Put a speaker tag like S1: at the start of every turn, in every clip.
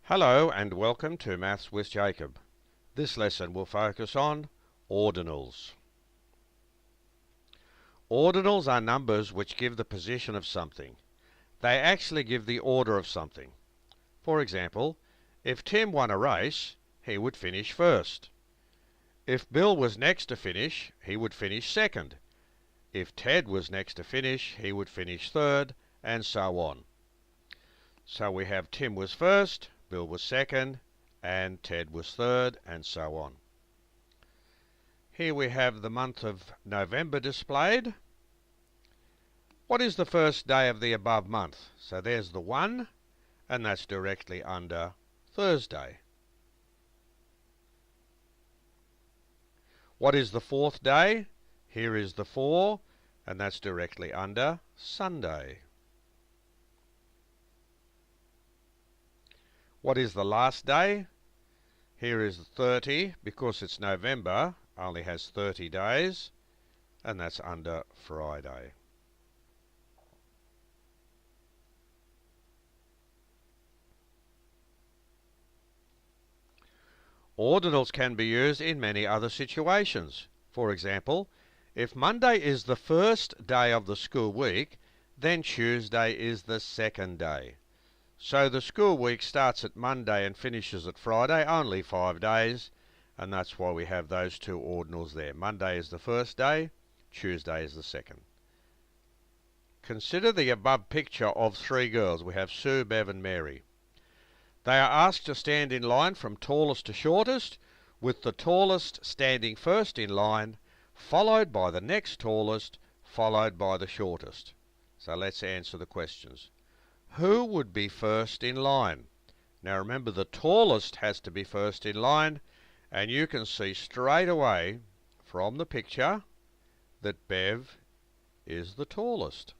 S1: Hello and welcome to Maths with Jacob. This lesson will focus on ordinals. Ordinals are numbers which give the position of something. They actually give the order of something. For example, if Tim won a race, he would finish first. If Bill was next to finish, he would finish second. If Ted was next to finish, he would finish third, and so on. So we have Tim was first, Bill was second, and Ted was third, and so on. Here we have the month of November displayed. What is the first day of the above month? So there's the 1, and that's directly under Thursday. What is the 4th day? Here is the 4, and that's directly under Sunday. What is the last day? Here is 30, because it's November, only has 30 days, and that's under Friday. Ordinals can be used in many other situations. For example, if Monday is the first day of the school week, then Tuesday is the second day. So the school week starts at Monday and finishes at Friday, only 5 days, and that's why we have those two ordinals there. Monday is the first day, Tuesday is the second. Consider the above picture of 3 girls. We have Sue, Bev and Mary. They are asked to stand in line from tallest to shortest, with the tallest standing first in line, followed by the next tallest, followed by the shortest. So let's answer the questions. Who would be first in line? Now remember, the tallest has to be first in line, and you can see straight away from the picture that Bev is the tallest.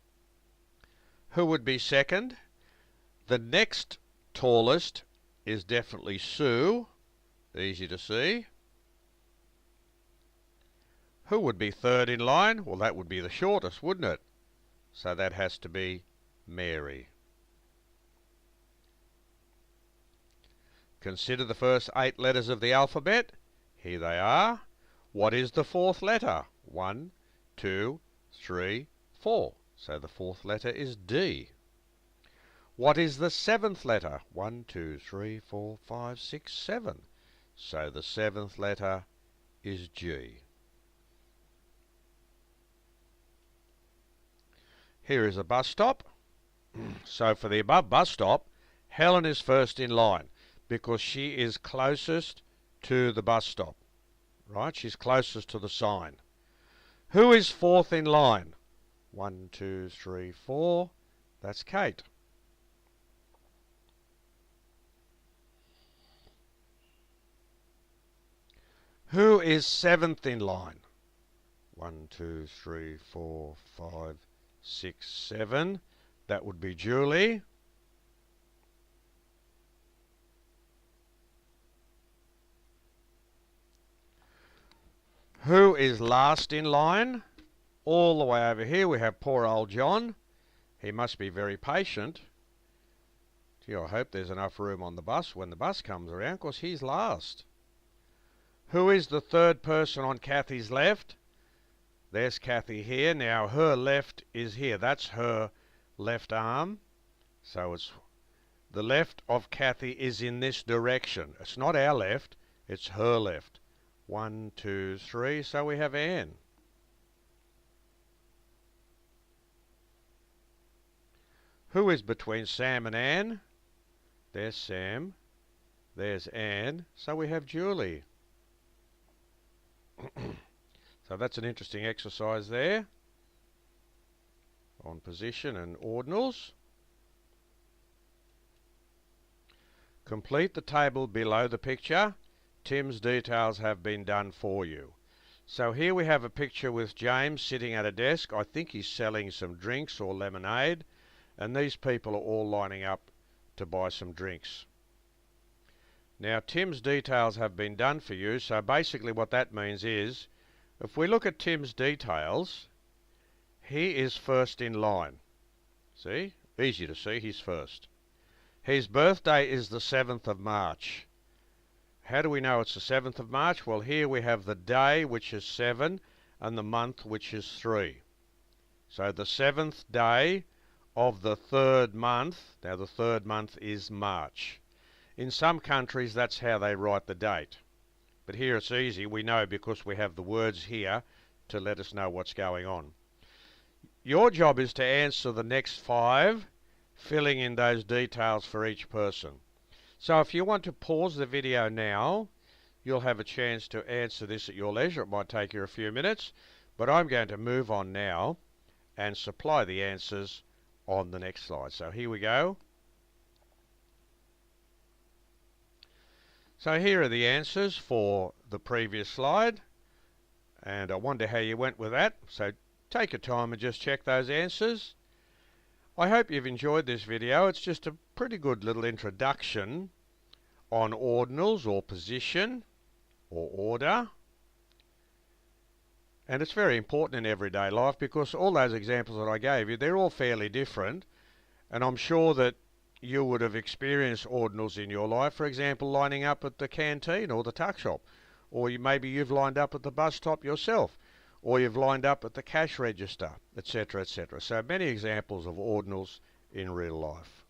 S1: Who would be second? The next tallest is definitely Sue, easy to see. Who would be third in line? Well, that would be the shortest, wouldn't it? So that has to be Mary. Consider the first 8 letters of the alphabet. Here they are. What is the 4th letter? 1, 2, 3, 4. So the 4th letter is D. What is the 7th letter? 1, 2, 3, 4, 5, 6, 7. So the 7th letter is G. Here is a bus stop. So for the above bus stop, Helen is first in line, because she is closest to the bus stop, right? She's closest to the sign. Who is 4th in line? 1, 2, 3, 4. That's Kate. Who is 7th in line? 1, 2, 3, 4, 5, 6, 7. That would be Julie. Who is last in line? All the way over here we have poor old John. He must be very patient. Gee, I hope there's enough room on the bus when the bus comes around, because he's last. Who is the 3rd person on Kathy's left? There's Kathy here. Now her left is here. That's her left arm. So it's the left of Kathy is in this direction. It's not our left, it's her left. 1, 2, 3, so we have Anne. Who is between Sam and Anne? There's Sam. There's Anne. So we have Julie. So that's an interesting exercise there on position and ordinals. Complete the table below the picture. Tim's details have been done for you. So here we have a picture with James sitting at a desk. I think he's selling some drinks or lemonade, and these people are all lining up to buy some drinks. Now Tim's details have been done for you, so basically what that means is, if we look at Tim's details, he is first in line. See? Easy to see, he's first. His birthday is the 7th of March. How do we know it's the 7th of March? Well, here we have the day, which is 7, and the month, which is 3. So the 7th day of the 3rd month, now the 3rd month is March. In some countries, that's how they write the date. But here it's easy, we know because we have the words here to let us know what's going on. Your job is to answer the next 5, filling in those details for each person. So if you want to pause the video now, you'll have a chance to answer this at your leisure. It might take you a few minutes, but I'm going to move on now and supply the answers on the next slide. So here we go. So here are the answers for the previous slide, and I wonder how you went with that. So take your time and just check those answers. I hope you've enjoyed this video. It's just a pretty good little introduction on ordinals, or position, or order. And it's very important in everyday life because all those examples that I gave you, they're all fairly different. And I'm sure that you would have experienced ordinals in your life. For example, lining up at the canteen or the tuck shop. Or maybe you've lined up at the bus stop yourself. Or you've lined up at the cash register, etc., etc. So many examples of ordinals in real life.